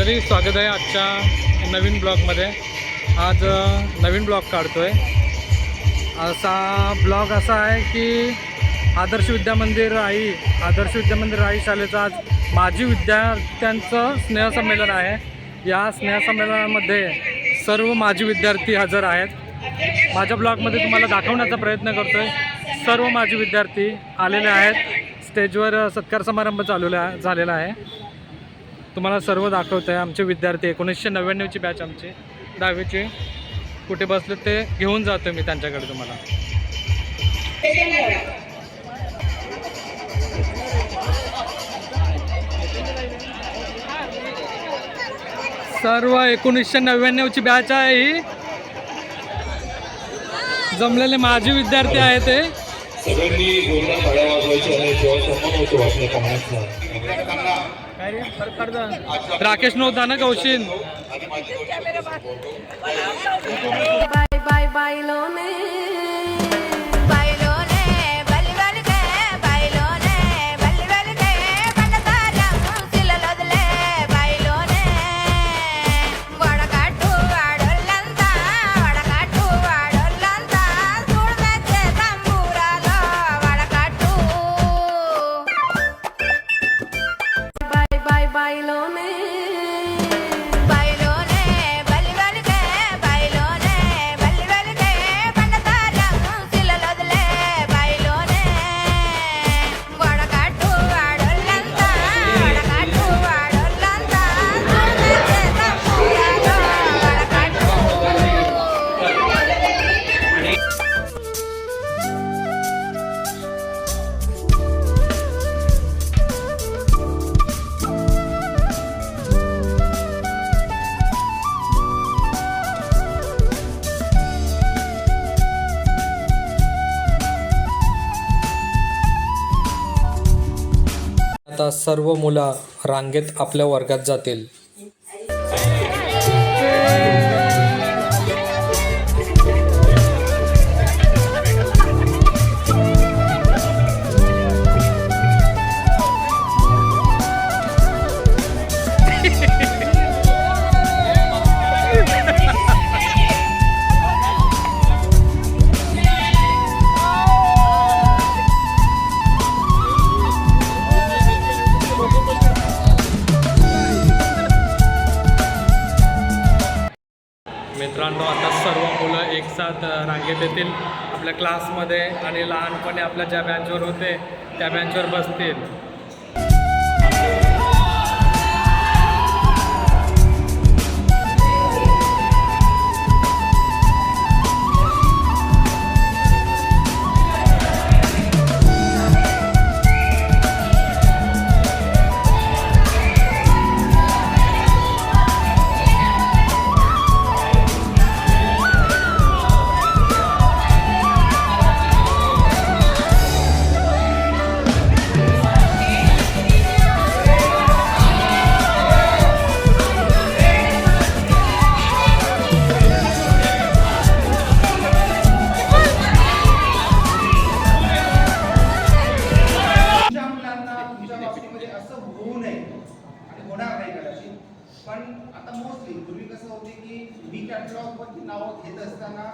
मंडळी, स्वागत आहे आजच्या नवीन ब्लॉगमध्ये। आज नवीन ब्लॉग काढतो आहे। ब्लॉग असा आहे की आदर्श विद्यामंदिर राई शाळेचं आज माजी विद्यार्थ्यांचं स्नेहसंमेलन आहे। या स्नेहसंमेलनामध्ये सर्व माजी विद्यार्थी हजर आहेत। माझ्या ब्लॉगमध्ये तुम्हाला दाखवण्याचा प्रयत्न करतो आहे। सर्व माजी विद्यार्थी आलेले आहेत। स्टेजवर सत्कार समारंभ झालेला आहे। तुम्हाला सर्व दाखवत आहे। आमचे विद्यार्थी 1999ची बॅच आमची 10वीची कुठे बसले ते घेऊन जातो मी त्यांच्याकडे तुम्हाला। सर्व 1999ची बॅच आहे ही। जमलेले माजी विद्यार्थी आहेत ते। सगळ्यांनी जोरदार टाळ्या वाजवायच्या आणि जेव्हा सन्मान होतो आपल्या पाहुण्यांचा। राकेश नव्हता ना, कौशिन। बाय बाय बायलो ने आता सर्व मुलं रांगेत आपल्या वर्गात जातील। मित्रांनो, आता सर्व मुलं एकसाथ रांगेत येतील आपल्या क्लासमध्ये आणि लहानपणी आपल्या ज्या बेंचवर होते त्या बेंचवर बसतील। पण आता मोस्टली पूर्वी कसं होते की बी कॅटलॉग वरती नावं घेत असताना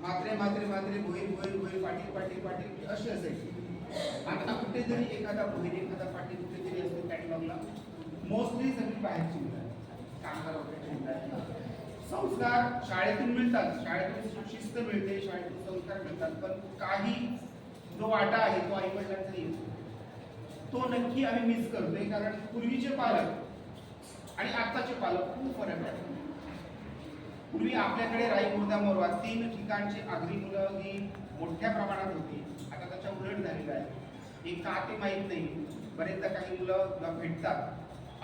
मात्रे मात्रे मात्रे भोईर भोईर भोईर पाटील पाटील पाटील अशी असायची। आता कुठेतरी एखादा भोईर एखादा पाटील कुठेतरी असतो कॅटलॉगला। मोस्टली सगळी बाहेरची मुलं कामगार वगैरे मिळतात, संस्कार शाळेतून मिळतात, शाळेतून शिस्त मिळते, शाळेतून संस्कार मिळतात, पण काही जो वाटा आहे तो आई वडिलांचा येतो तो नक्की आम्ही मिस करतोय। कारण पूर्वीचे पालक आणि आताचे पालक खूप फरक आहे। पूर्वी आपल्याकडे राई मुर्दा मोरवा 3 ठिकाणची आगरी मुलं ही मोठ्या प्रमाणात होती। आता त्याच्या उलट झालेलं आहे। हे का ते माहीत नाही। बरेचदा काही मुलं भेटतात,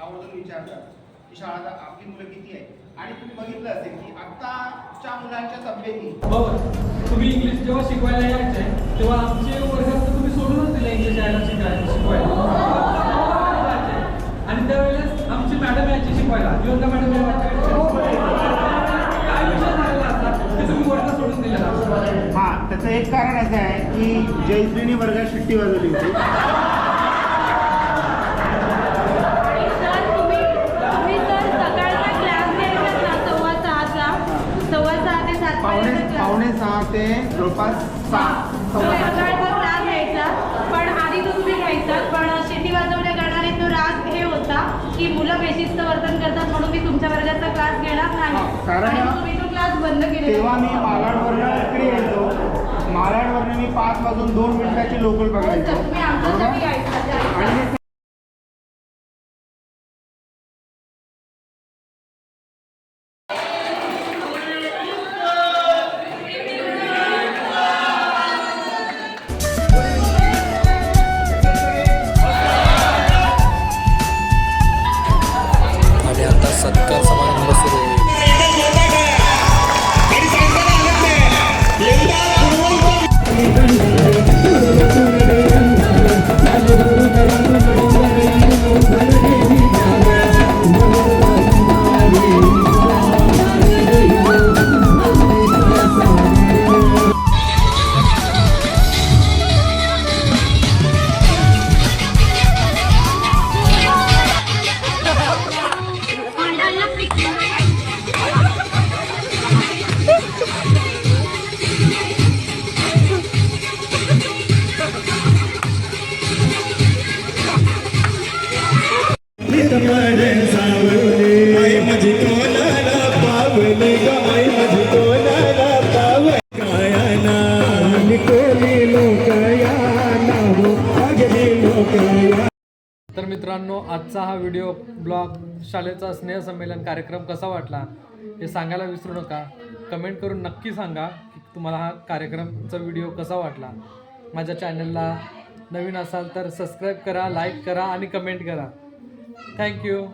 आवर्जून विचारतात की शाळा आपली मुलं किती आहे, आणि तुम्ही बघितलं असेल की आताच्या मुलांच्या तब्येती तुम्ही इंग्लिश जेव्हा शिकवायला यायचे तेव्हा आमचे वर्गात तुम्ही सोडूनच दिले इंग्लिश शिकवायला, आणि त्यावेळेस आमची मॅडम यायची शिकवायला, योगा मॅडम काय विषय झालेला असतात ते तुम्ही वर्ग सोडून दिलेला। हां, त्याचं एक कारण असं आहे की जयश्रीने वर्गात शिट्टी वाजवली होती। ते जवळपास 6 राग घ्यायचा, पण आधी तो तुम्ही घ्यायचा. पण शिटी वाजवल्या कारणाने तो राग हे होता की मुलं बेशिस्त वर्तन करतात, म्हणून मी तुमच्या वर्गाचा क्लास घेणार नाही. कारण आणि तुम्ही तो क्लास बंद केलेला. तेव्हा मी मालाडवरनं इकडे यायचो. मालाडवरनं मी 5 वाजून 2 मिनिटाची लोकल बघायचो. तुम्ही आमच्यासाठी घ्यायचा. आणि हे आणि आता सत्कार समारंभ सुरू होईल. तर मित्रांनो, आजचा हा व्हिडिओ ब्लॉग शाळेचा स्नेहसंमेलन कार्यक्रम कसा वाटला हे सांगायला विसरू नका. कमेंट करून नक्की सांगा की तुम्हाला हा कार्यक्रमचा व्हिडिओ कसा वाटला. माझ्या चॅनलला नवीन असाल तर सबस्क्राईब करा, लाईक करा आणि कमेंट करा. थँक्यू.